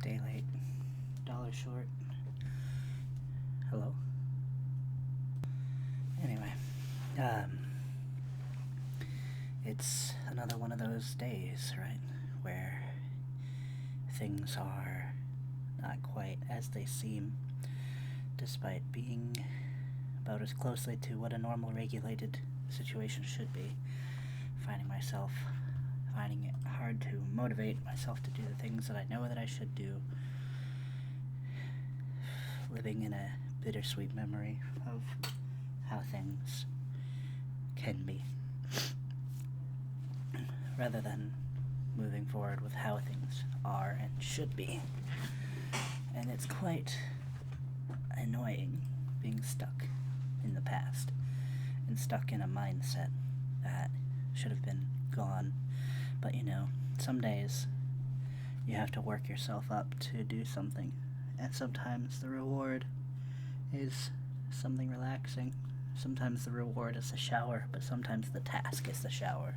Day late, dollar short. Hello? Anyway, um, it's another one of those days, right? Where things are not quite as they seem, despite being about as closely to what a normal regulated situation should be. Finding it hard to motivate myself to do the things that I know that I should do. Living in a bittersweet memory of how things can be, rather than moving forward with how things are and should be. And it's quite annoying being stuck in the past and stuck in a mindset that should have been gone. But some days you have to work yourself up to do something, and sometimes the reward is something relaxing. Sometimes the reward is a shower, but sometimes the task is the shower.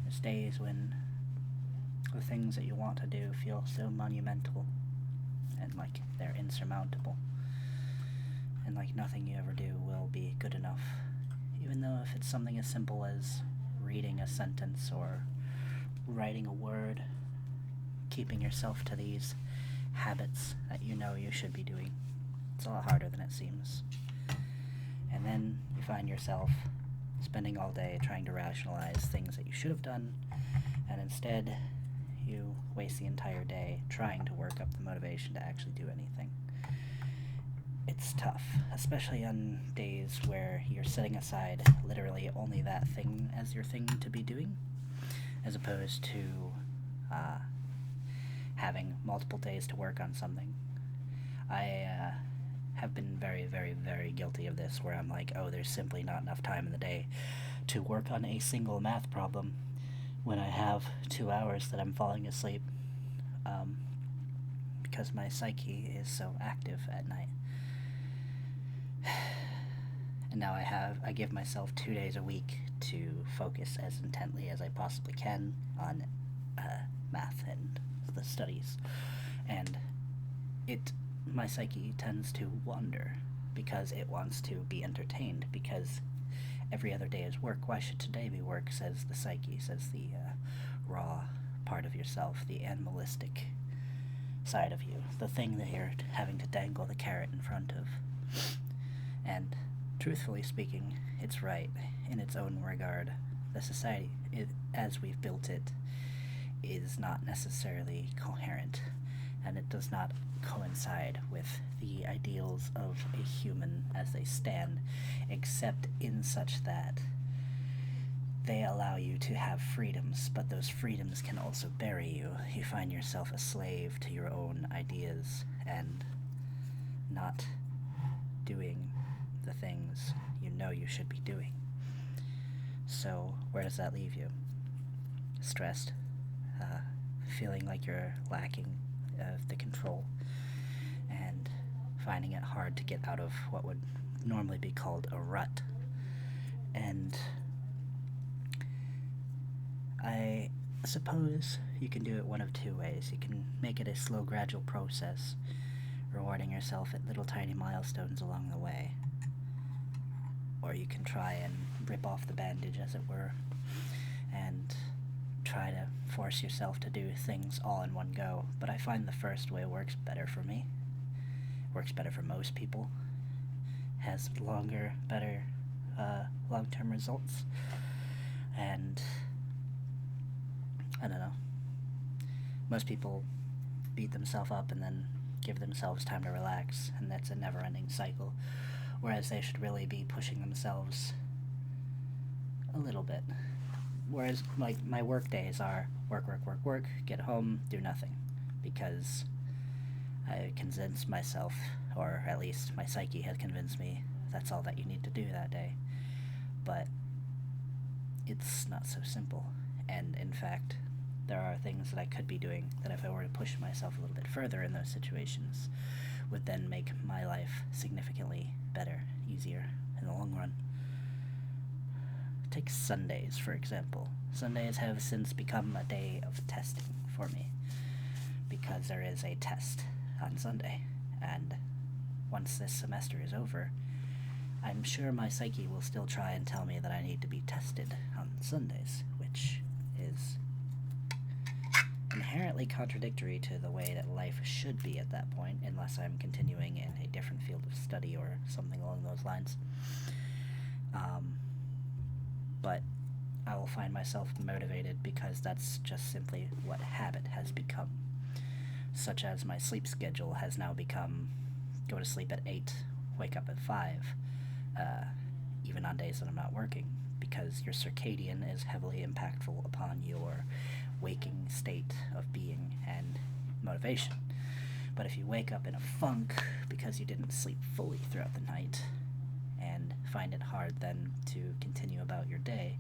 There's days when the things that you want to do feel so monumental and like they're insurmountable, and like nothing you ever do will be good enough, even though if it's something as simple as reading a sentence or writing a word, keeping yourself to these habits that you know you should be doing. It's a lot harder than it seems. And then you find yourself spending all day trying to rationalize things that you should have done, and instead you waste the entire day trying to work up the motivation to actually do anything. It's tough, especially on days where you're setting aside literally only that thing as your thing to be doing, as opposed to having multiple days to work on something. I have been very, very, very guilty of this, where I'm like, oh, there's simply not enough time in the day to work on a single math problem when I have 2 hours that I'm falling asleep, because my psyche is so active at night. And now I give myself 2 days a week to focus as intently as I possibly can on math and the studies. And my psyche tends to wander because it wants to be entertained, because every other day is work. Why should today be work, says the psyche, says the raw part of yourself, the animalistic side of you, the thing that you're having to dangle the carrot in front of. And truthfully speaking, it's right in its own regard. The society, as we've built it, is not necessarily coherent, and it does not coincide with the ideals of a human as they stand, except in such that they allow you to have freedoms, but those freedoms can also bury you. You find yourself a slave to your own ideas and not doing the things you know you should be doing. So where does that leave you? Stressed, feeling like you're lacking the control, and finding it hard to get out of what would normally be called a rut. And I suppose you can do it one of two ways. You can make it a slow, gradual process, rewarding yourself at little tiny milestones along the way. Or you can try and rip off the bandage, as it were, and try to force yourself to do things all in one go. But I find the first way works better for me. Works better for most people. Has longer, better long-term results. And I don't know. Most people beat themselves up and then give themselves time to relax, and that's a never-ending cycle. Whereas they should really be pushing themselves a little bit. Whereas, like, my work days are work, get home, do nothing. Because I convinced myself, or at least my psyche has convinced me, that's all that you need to do that day. But it's not so simple. And in fact, there are things that I could be doing that, if I were to push myself a little bit further in those situations, would then make my life significantly better, easier in the long run. Take Sundays, for example. Sundays have since become a day of testing for me because there is a test on Sunday, and once this semester is over, I'm sure my psyche will still try and tell me that I need to be tested on Sundays, which is inherently contradictory to the way that life should be at that point, unless I'm continuing in a different field of study or something along those lines. But I will find myself motivated because that's just simply what habit has become. Such as my sleep schedule has now become go to sleep at 8, wake up at 5, even on days that I'm not working, because your circadian is heavily impactful upon your waking state of being and motivation. But if you wake up in a funk because you didn't sleep fully throughout the night and find it hard then to continue about your day,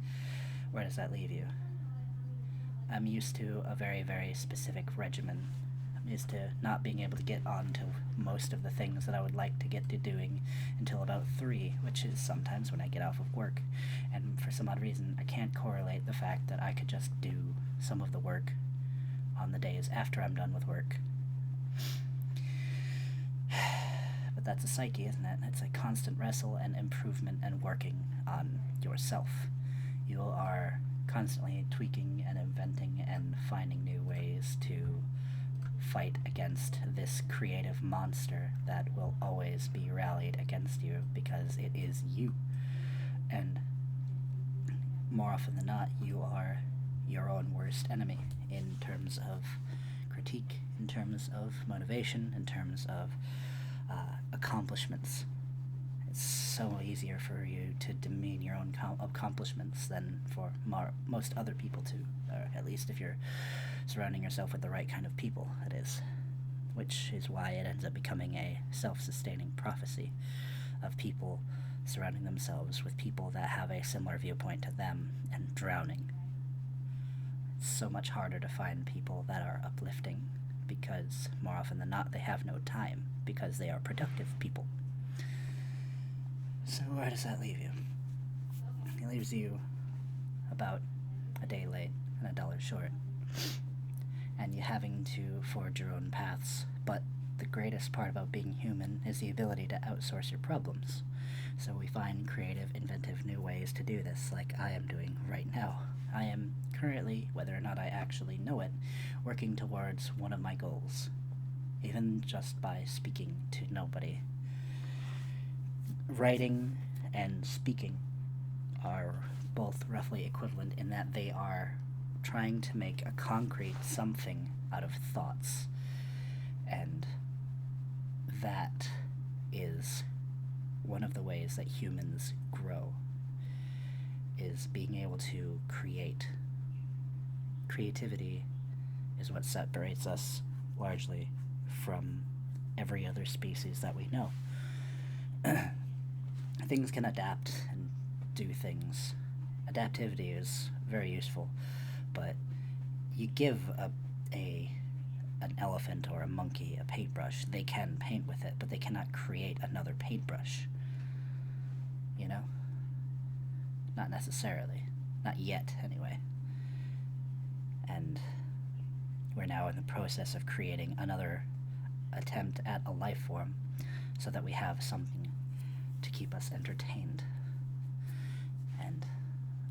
where does that leave you? I'm used to a very, very specific regimen. I'm used to not being able to get on to most of the things that I would like to get to doing until about 3, which is sometimes when I get off of work. And for some odd reason, I can't correlate the fact that I could just do some of the work on the days after I'm done with work. But that's a psyche, isn't it? It's a constant wrestle and improvement and working on yourself. You are constantly tweaking and inventing and finding new ways to fight against this creative monster that will always be rallied against you because it is you. And more often than not, you are your own worst enemy in terms of critique, in terms of motivation, in terms of accomplishments. It's so easier for you to demean your own accomplishments than for most other people to, or at least if you're surrounding yourself with the right kind of people, it is. Which is why it ends up becoming a self-sustaining prophecy of people surrounding themselves with people that have a similar viewpoint to them and drowning. It's so much harder to find people that are uplifting because more often than not they have no time because they are productive people. So where does that leave you? It leaves you about a day late and $1 short, and you having to forge your own paths. But the greatest part about being human is the ability to outsource your problems. So we find creative, inventive new ways to do this, like I am doing right now. I am currently, whether or not I actually know it, working towards one of my goals, even just by speaking to nobody. Writing and speaking are both roughly equivalent in that they are trying to make a concrete something out of thoughts, and that is one of the ways that humans grow, is being able to create. Creativity is what separates us largely from every other species that we know. Things can adapt and do things. Adaptivity is very useful, but you give an elephant or a monkey a paintbrush, they can paint with it, but they cannot create another paintbrush. You know? Not necessarily. Not yet, anyway. And we're now in the process of creating another attempt at a life form so that we have something to keep us entertained. And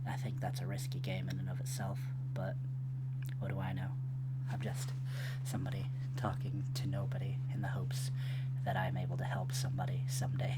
I think that's a risky game in and of itself, but what do I know? I'm just somebody talking to nobody in the hopes that I'm able to help somebody someday.